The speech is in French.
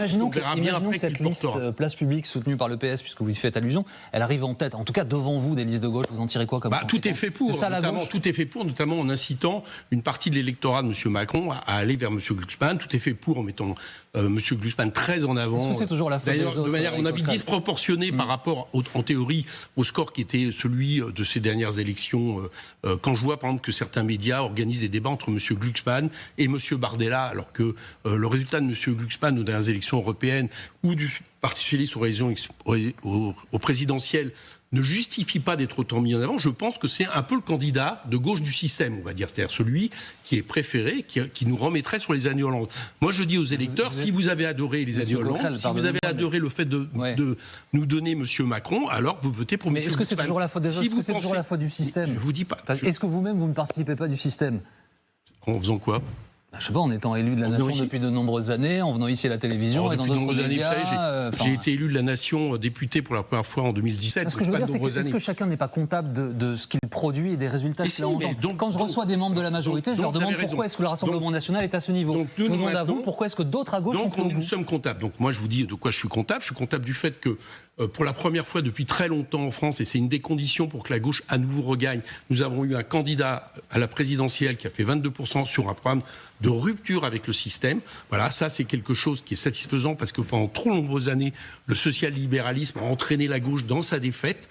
Imaginons que cette liste Place Publique soutenue par le PS, puisque vous y faites allusion, elle arrive en tête, en tout cas devant vous, des listes de gauche, vous en tirez quoi comme tout est fait pour, tout est fait pour, notamment en incitant une partie de l'électorat de M. Macron à aller vers M. Glucksmann. Tout est fait pour en mettant M. Glucksmann très en avant. Est-ce que c'est toujours la faute des autres, de manière, on a vu disproportionnée par rapport, en théorie, au score qui était celui de ces dernières élections. Quand je vois, par exemple, que certains médias organisent des débats entre M. Glucksmann et M. Bardella, alors que le résultat de M. Glucksmann aux dernières élections européennes ou du Parti socialiste au présidentiel ne justifie pas d'être autant mis en avant. Je pense que c'est un peu le candidat de gauche du système, on va dire, c'est-à-dire celui qui est préféré, qui nous remettrait sur les années Hollande. Moi, je dis aux électeurs, si vous avez adoré les années Hollande, si vous avez adoré le fait de nous donner M. Macron, alors vous votez pour M. Glucksmann. Mais est-ce que c'est toujours la faute des autres? Est-ce que c'est toujours la faute du système? Je vous dis pas. Est-ce que vous-même, vous ne participez pas du système? En faisant quoi? Je sais pas, en étant élu de la nation depuis de nombreuses années, en venant ici à la télévision et dans d'autres médias. J'ai été élu de la nation, député pour la première fois en 2017. Ce que je veux dire, c'est est-ce que chacun n'est pas comptable de ce qu'il produit et des résultats qu'il engendre? Quand je reçois des membres de la majorité, je leur demande pourquoi est-ce que le Rassemblement national est à ce niveau. Je vous demande à vous pourquoi est-ce que d'autres à gauche sont comme vous. Nous sommes comptables. Donc moi, je vous dis de quoi je suis comptable. Je suis comptable du fait que pour la première fois depuis très longtemps en France, et c'est une des conditions pour que la gauche à nouveau regagne, nous avons eu un candidat à la présidentielle qui a fait 22% sur un programme de rupture avec le système. Voilà, ça c'est quelque chose qui est satisfaisant parce que pendant trop nombreuses années, le social-libéralisme a entraîné la gauche dans sa défaite.